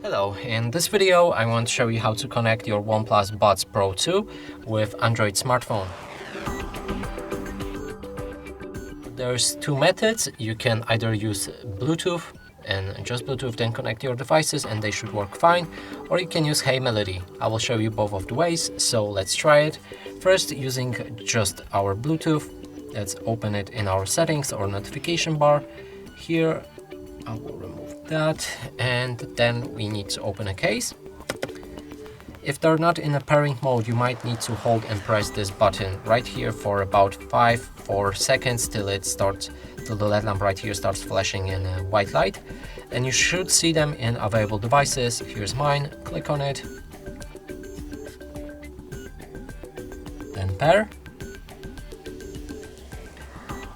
Hello, in this video I want to show you how to connect your OnePlus Buds Pro 2 with Android smartphone. There's two methods. You can either use Bluetooth and just Bluetooth, then connect your devices and they should work fine, or you can use Hey Melody. I will show you both of the ways, so let's try it. First, using just our Bluetooth, let's open it in our settings or notification bar. Here I will remove that, and then we need to open a case. If they're not in a pairing mode, you might need to hold and press this button right here for about 5-4 seconds till the LED lamp right here starts flashing in a white light, and you should see them in available devices. Here's mine. Click on it, then pair,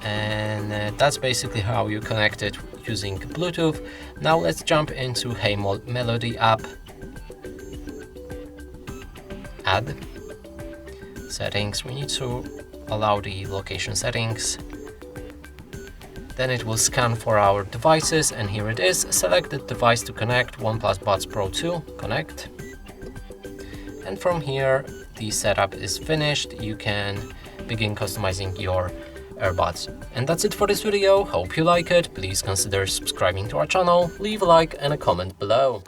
and that's basically how you connect it using Bluetooth. Now let's jump into Hey Melody app. Add settings. We need to allow the location settings. Then it will scan for our devices, and here it is. Select the device to connect. OnePlus Buds Pro 2, connect. And from here the setup is finished. You can begin customizing your earbuds. And that's it for this video. Hope you like it. Please consider subscribing to our channel, leave a like and a comment below.